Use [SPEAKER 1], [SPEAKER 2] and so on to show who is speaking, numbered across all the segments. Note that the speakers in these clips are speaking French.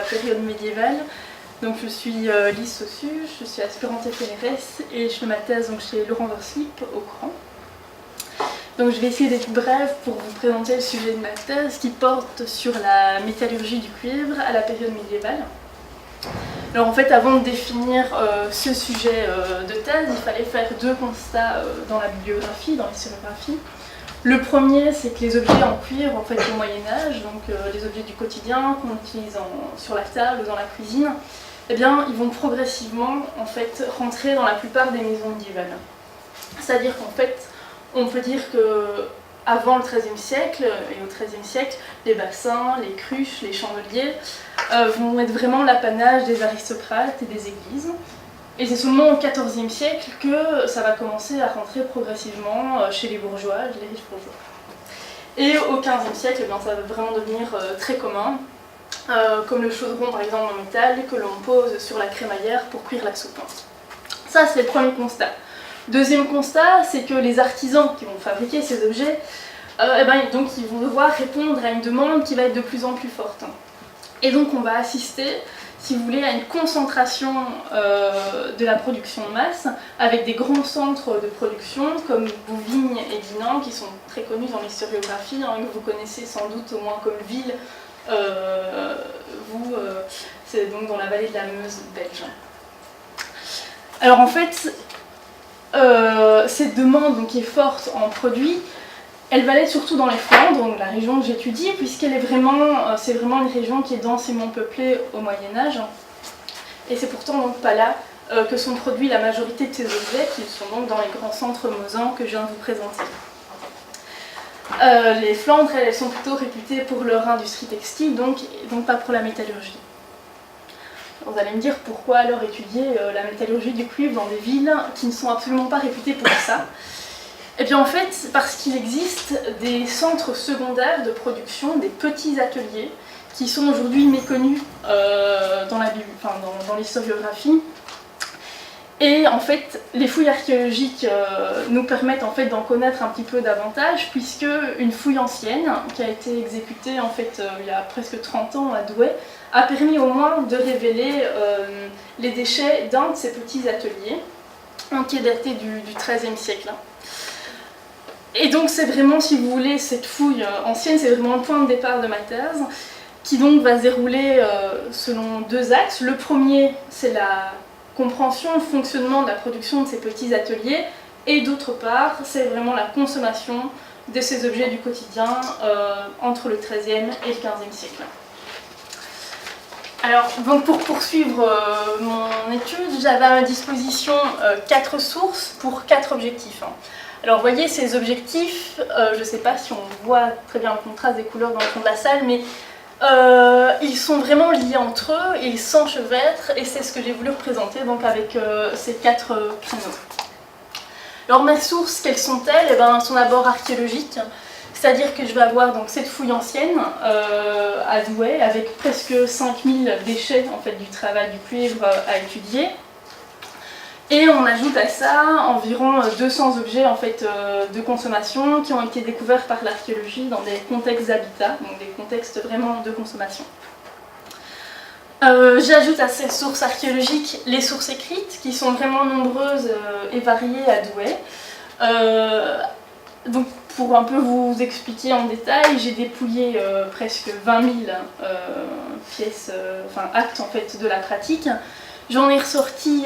[SPEAKER 1] période médiévale. Donc je suis Lise Sossu, je suis aspirante FNRS et je fais ma thèse donc, chez Laurent Verslip au Cran. Donc je vais essayer d'être brève pour vous présenter le sujet de ma thèse qui porte sur la métallurgie du cuivre à la période médiévale. Alors en fait, avant de définir ce sujet de thèse, il fallait faire deux constats dans la bibliographie, dans l'historiographie. Le premier, c'est que les objets en cuivre, en fait, au Moyen-Âge, donc les objets du quotidien qu'on utilise sur la table ou dans la cuisine, eh bien, ils vont progressivement en fait, rentrer dans la plupart des maisons médiévales. C'est-à-dire qu'en fait, on peut dire qu'avant le XIIIe siècle et au XIIIe siècle, les bassins, les cruches, les chandeliers vont être vraiment l'apanage des aristocrates et des églises. Et c'est seulement au XIVe siècle que ça va commencer à rentrer progressivement chez les bourgeois, les riches bourgeois. Et au XVe siècle, eh bien, ça va vraiment devenir très commun, comme le chaudron par exemple en métal que l'on pose sur la crémaillère pour cuire la soupe. Ça, c'est le premier constat. Deuxième constat, c'est que les artisans qui vont fabriquer ces objets, donc, ils vont devoir répondre à une demande qui va être de plus en plus forte. Et donc on va assister, si vous voulez, à une concentration de la production de masse, avec des grands centres de production comme Bouvignes et Dinan, qui sont très connus dans l'historiographie, hein, que vous connaissez sans doute au moins comme ville, c'est donc dans la vallée de la Meuse belge. Alors en fait, cette demande donc, qui est forte en produits, elle va l'être surtout dans les Flandres, donc la région que j'étudie, puisqu'elle est c'est vraiment une région qui est densément peuplée au Moyen-Âge. Et c'est pourtant donc pas là que sont produits la majorité de ces objets, qui sont donc dans les grands centres mosans que je viens de vous présenter. Les Flandres, elles sont plutôt réputées pour leur industrie textile, donc pas pour la métallurgie. Vous allez me dire pourquoi alors étudier la métallurgie du cuivre dans des villes qui ne sont absolument pas réputées pour ça. Eh bien en fait, parce qu'il existe des centres secondaires de production, des petits ateliers, qui sont aujourd'hui méconnus dans l'historiographie. Et en fait, les fouilles archéologiques nous permettent en fait, d'en connaître un petit peu davantage, puisque une fouille ancienne, qui a été exécutée en fait, il y a presque 30 ans à Douai, a permis au moins de révéler les déchets d'un de ces petits ateliers, qui est daté du XIIIe siècle. Et donc c'est vraiment, si vous voulez, cette fouille ancienne, c'est vraiment le point de départ de ma thèse, qui donc va se dérouler selon deux axes. Le premier, c'est la compréhension, le fonctionnement de la production de ces petits ateliers, et d'autre part, c'est vraiment la consommation de ces objets du quotidien entre le XIIIe et le XVe siècle. Alors, donc pour poursuivre mon étude, j'avais à ma disposition 4 sources pour 4 objectifs. Alors, vous voyez, ces objectifs, je ne sais pas si on voit très bien le contraste des couleurs dans le fond de la salle, mais ils sont vraiment liés entre eux, ils s'enchevêtrent, et c'est ce que j'ai voulu représenter donc, avec ces 4 créneaux. Alors, mes sources, quelles sont-elles? Elles sont d'abord archéologiques. C'est-à-dire que je vais avoir donc, cette fouille ancienne à Douai avec presque 5000 déchets en fait, du travail du cuivre à étudier. Et on ajoute à ça environ 200 objets en fait, de consommation qui ont été découverts par l'archéologie dans des contextes d'habitat, donc des contextes vraiment de consommation. J'ajoute à ces sources archéologiques les sources écrites qui sont vraiment nombreuses et variées à Douai. Donc, pour un peu vous expliquer en détail, j'ai dépouillé presque 20 000 actes en fait, de la pratique. J'en ai ressorti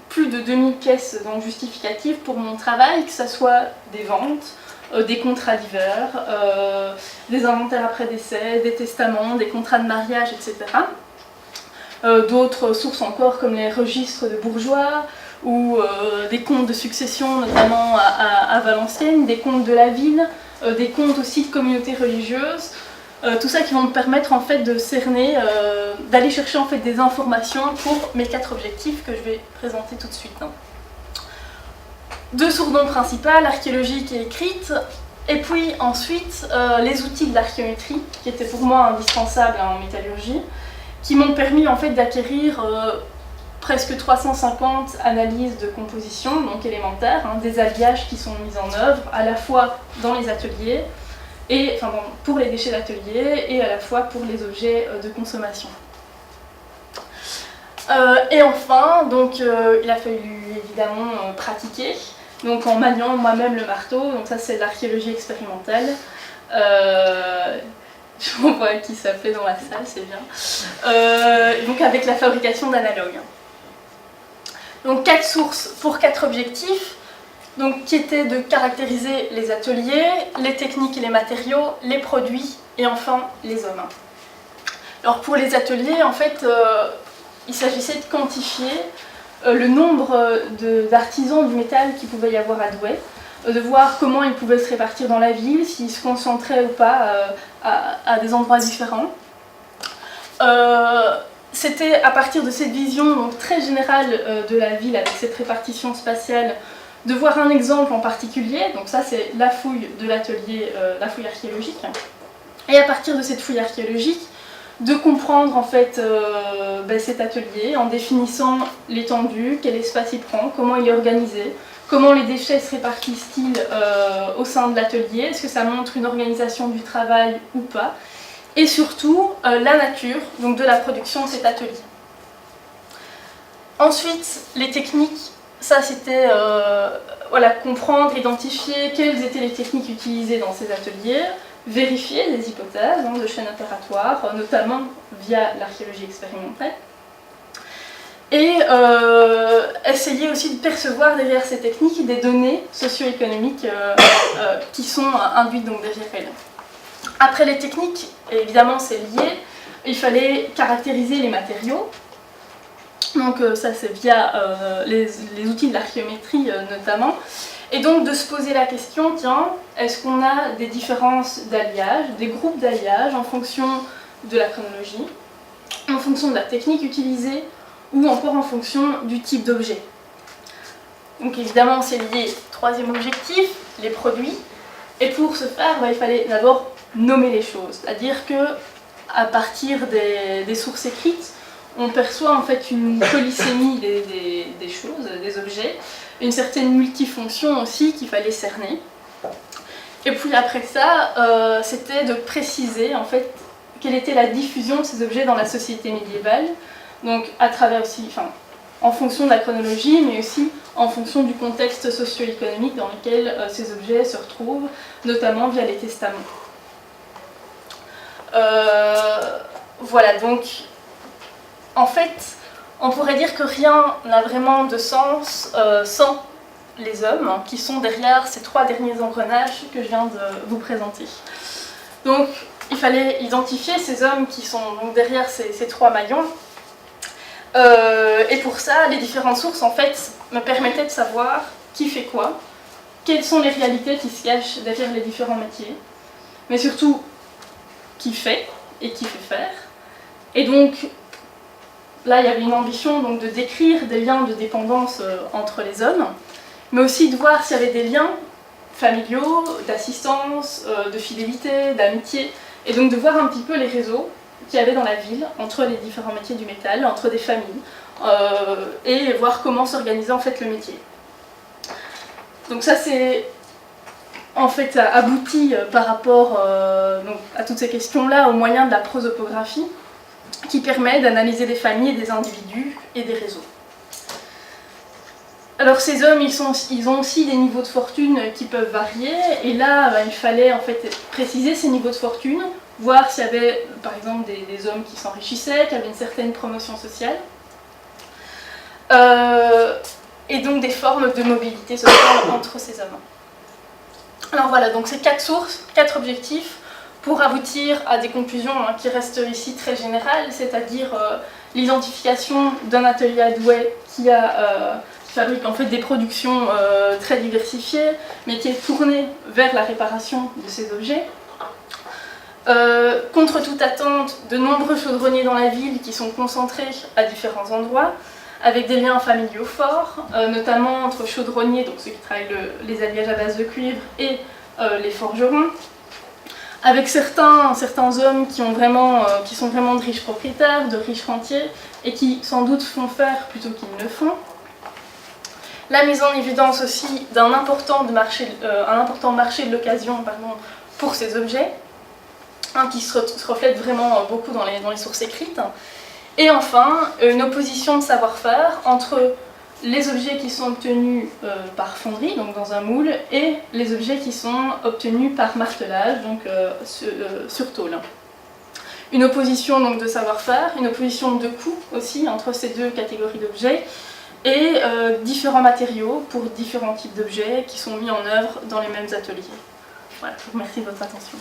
[SPEAKER 1] plus de 2000 pièces donc, justificatives pour mon travail, que ce soit des ventes, des contrats divers, des inventaires après décès, des testaments, des contrats de mariage, etc. D'autres sources encore comme les registres de bourgeois, ou des comptes de succession, notamment à Valenciennes, des comptes de la ville, des comptes aussi de communautés religieuses, tout ça qui vont me permettre en fait, de cerner, d'aller chercher en fait, des informations pour mes 4 objectifs que je vais présenter tout de suite. 2 sources donc principales, archéologiques et écrites, et puis ensuite les outils de l'archéométrie, qui étaient pour moi indispensables en métallurgie, qui m'ont permis en fait, d'acquérir presque 350 analyses de composition, donc élémentaires, des alliages qui sont mis en œuvre à la fois dans les ateliers pour les déchets d'atelier et à la fois pour les objets de consommation. Et enfin, donc, il a fallu évidemment pratiquer, donc en maniant moi-même le marteau, donc ça c'est l'archéologie expérimentale. Je vois qui s'appelait dans la salle, c'est bien. Donc avec la fabrication d'analogues. Donc 4 sources pour 4 objectifs, donc, qui étaient de caractériser les ateliers, les techniques et les matériaux, les produits et enfin les hommes. Alors pour les ateliers, en fait, il s'agissait de quantifier le nombre d'artisans du métal qu'il pouvait y avoir à Douai, de voir comment ils pouvaient se répartir dans la ville, s'ils se concentraient ou pas à des endroits différents. C'était à partir de cette vision donc, très générale de la ville avec cette répartition spatiale, de voir un exemple en particulier, donc ça c'est la fouille de l'atelier, la fouille archéologique, et à partir de cette fouille archéologique, de comprendre en fait cet atelier en définissant l'étendue, quel espace il prend, comment il est organisé, comment les déchets se répartissent-ils au sein de l'atelier, est-ce que ça montre une organisation du travail ou pas, et surtout la nature donc de la production de cet atelier. Ensuite, les techniques, ça c'était comprendre, identifier quelles étaient les techniques utilisées dans ces ateliers, vérifier les hypothèses de chaîne opératoire, notamment via l'archéologie expérimentale, et essayer aussi de percevoir derrière ces techniques des données socio-économiques qui sont induites donc derrière elles. Après les techniques, évidemment c'est lié, il fallait caractériser les matériaux. Donc ça c'est via les outils de l'archéométrie notamment. Et donc de se poser la question, tiens, est-ce qu'on a des différences d'alliage, des groupes d'alliage en fonction de la chronologie, en fonction de la technique utilisée ou encore en fonction du type d'objet. Donc évidemment c'est lié, troisième objectif, les produits. Et pour ce faire, il fallait d'abord nommer les choses, c'est-à-dire que à partir des sources écrites, on perçoit en fait une polysémie des choses, des objets, une certaine multifonction aussi qu'il fallait cerner. Et puis après ça, c'était de préciser en fait quelle était la diffusion de ces objets dans la société médiévale, donc à travers aussi, en fonction de la chronologie, mais aussi en fonction du contexte socio-économique dans lequel ces objets se retrouvent, notamment via les testaments. Voilà, donc en fait, on pourrait dire que rien n'a vraiment de sens sans les hommes, qui sont derrière ces 3 derniers engrenages que je viens de vous présenter. Donc, il fallait identifier ces hommes qui sont donc derrière ces 3 maillons. Et pour ça, les différentes sources, en fait, me permettaient de savoir qui fait quoi, quelles sont les réalités qui se cachent derrière les différents métiers, mais surtout, qui fait et qui fait faire. Et donc, là, il y avait une ambition donc, de décrire des liens de dépendance entre les hommes, mais aussi de voir s'il y avait des liens familiaux, d'assistance, de fidélité, d'amitié, et donc de voir un petit peu les réseaux qu'il y avait dans la ville entre les différents métiers du métal, entre des familles, et voir comment s'organisait en fait le métier. Donc ça, c'est en fait abouti par rapport donc, à toutes ces questions-là au moyen de la prosopographie, qui permet d'analyser des familles, et des individus et des réseaux. Alors ces hommes, ils ont aussi des niveaux de fortune qui peuvent varier, et là, il fallait en fait préciser ces niveaux de fortune, voir s'il y avait par exemple des hommes qui s'enrichissaient, qui avaient une certaine promotion sociale, et donc des formes de mobilité sociale entre ces hommes. Alors voilà, donc ces 4 sources, 4 objectifs, pour aboutir à des conclusions qui restent ici très générales, c'est-à-dire l'identification d'un atelier à Douai qui fabrique en fait des productions très diversifiées, mais qui est tourné vers la réparation de ces objets. Contre toute attente, de nombreux chaudronniers dans la ville qui sont concentrés à différents endroits, avec des liens familiaux forts, notamment entre chaudronniers, donc ceux qui travaillent les alliages à base de cuivre, et les forgerons, avec certains hommes qui sont vraiment de riches propriétaires, de riches rentiers, et qui sans doute font faire plutôt qu'ils ne le font. La mise en évidence aussi d'un important marché de l'occasion pour ces objets, qui se reflètent vraiment beaucoup dans les sources écrites. Et enfin, une opposition de savoir-faire entre les objets qui sont obtenus par fonderie, donc dans un moule, et les objets qui sont obtenus par martelage, donc sur tôle. Une opposition donc, de savoir-faire, une opposition de coût aussi entre ces deux catégories d'objets, et différents matériaux pour différents types d'objets qui sont mis en œuvre dans les mêmes ateliers. Voilà, je vous remercie de votre attention.